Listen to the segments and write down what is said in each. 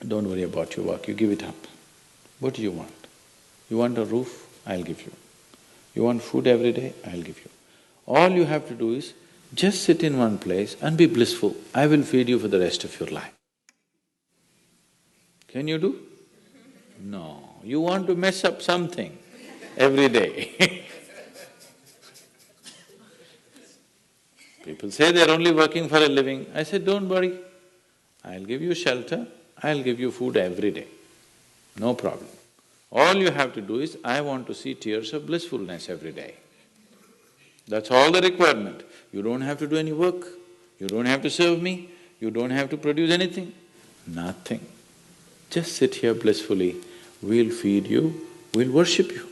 don't worry about your work, you give it up. What do you want? You want a roof? I'll give you. You want food every day? I'll give you. All you have to do is just sit in one place and be blissful. I will feed you for the rest of your life. Can you do? No, you want to mess up something every day. People say they're only working for a living. I said, don't worry, I'll give you shelter, I'll give you food every day, no problem. All you have to do is, I want to see tears of blissfulness every day. That's all the requirement. You don't have to do any work, you don't have to serve me, you don't have to produce anything, nothing. Just sit here blissfully, we'll feed you, we'll worship you.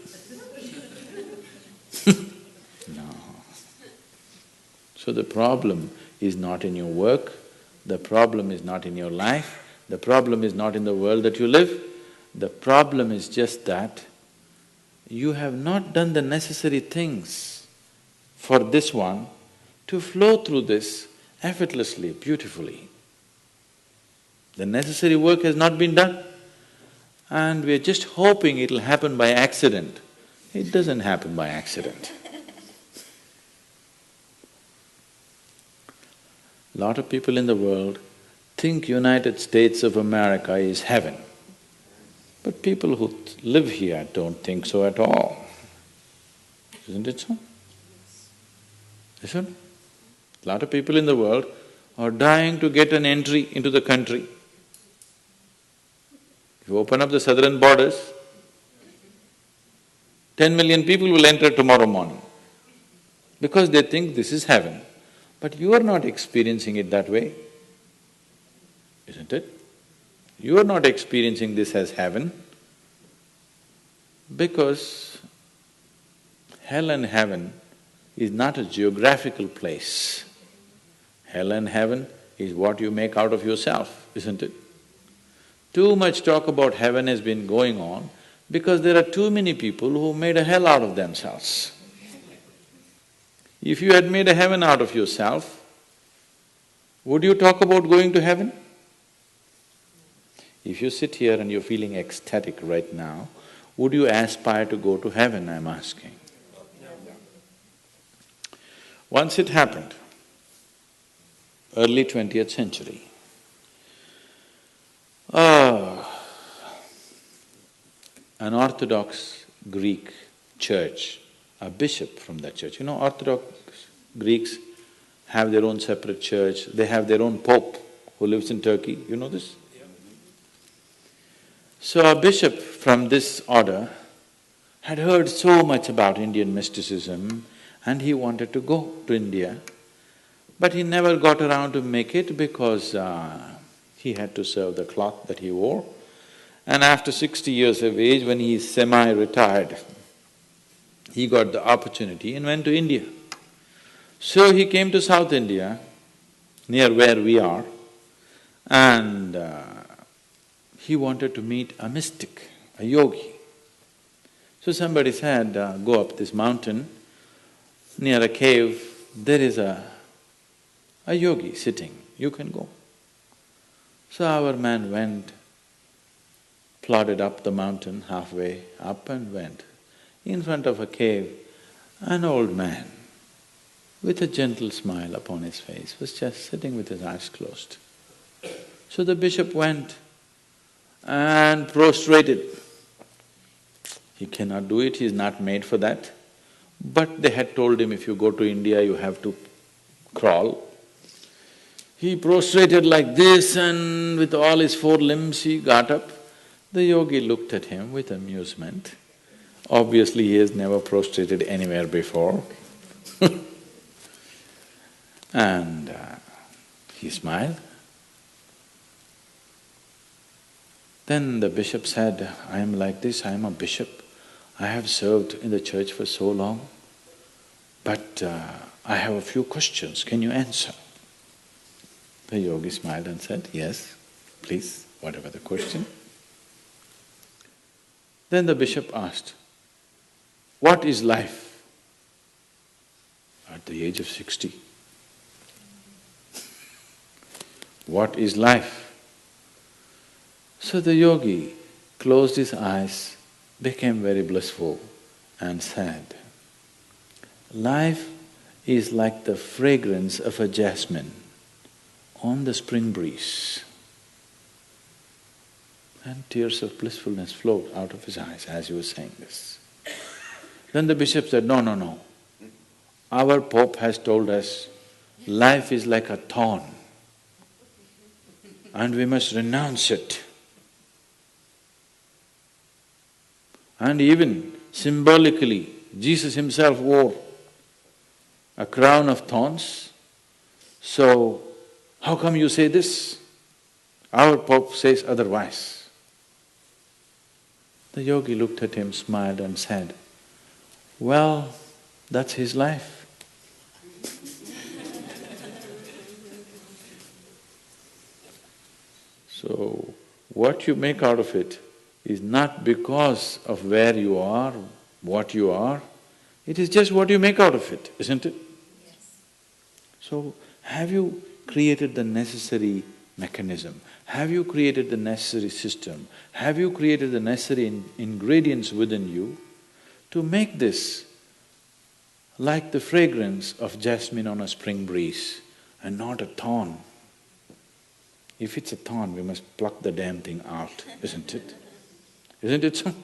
No. So the problem is not in your work, the problem is not in your life, the problem is not in the world that you live, the problem is just that you have not done the necessary things for this one to flow through this effortlessly, beautifully. The necessary work has not been done and we're just hoping it'll happen by accident. It doesn't happen by accident. Lot of people in the world think United States of America is heaven. But people who live here don't think so at all. Isn't it so? Isn't it? A lot of people in the world are dying to get an entry into the country. If you open up the southern borders, 10 million people will enter tomorrow morning because they think this is heaven. But you are not experiencing it that way, isn't it? You are not experiencing this as heaven because hell and heaven is not a geographical place. Hell and heaven is what you make out of yourself, isn't it? Too much talk about heaven has been going on because there are too many people who made a hell out of themselves. If you had made a heaven out of yourself, would you talk about going to heaven? If you sit here and you're feeling ecstatic right now, would you aspire to go to heaven, I'm asking? Once it happened, early 20th century, an Orthodox Greek church, a bishop from that church, Orthodox Greeks have their own separate church, they have their own pope who lives in Turkey, you know this? So a bishop from this order had heard so much about Indian mysticism and he wanted to go to India, but he never got around to make it because he had to serve the cloth that he wore. And after 60 years of age, when he is semi-retired, he got the opportunity and went to India. So he came to South India, near where we are, and he wanted to meet a mystic, a yogi. So somebody said, go up this mountain, near a cave, there is a yogi sitting, you can go. So our man went, plodded up the mountain, halfway up and went. In front of a cave, an old man with a gentle smile upon his face was just sitting with his eyes closed. So the bishop went and prostrated. He cannot do it, he is not made for that. But they had told him, if you go to India, you have to crawl. He prostrated like this and with all his four limbs he got up. The yogi looked at him with amusement. Obviously, he has never prostrated anywhere before. And he smiled. Then the bishop said, I am like this, I am a bishop. I have served in the church for so long, but I have a few questions, can you answer? The yogi smiled and said, yes, please, whatever the question. Then the bishop asked, what is life? At the age of 60. What is life? So the yogi closed his eyes, became very blissful and said, life is like the fragrance of a jasmine on the spring breeze. And tears of blissfulness flowed out of his eyes as he was saying this. Then the bishop said, no, no, no. Our Pope has told us life is like a thorn and we must renounce it. And even symbolically, Jesus himself wore a crown of thorns. So, how come you say this? Our Pope says otherwise. The yogi looked at him, smiled and said, well, that's his life. So, what you make out of it is not because of where you are, what you are, it is just what you make out of it, isn't it? Yes. So, have you created the necessary mechanism? Have you created the necessary system? Have you created the necessary ingredients within you to make this like the fragrance of jasmine on a spring breeze and not a thorn? If it's a thorn, we must pluck the damn thing out, isn't it? Isn't it so?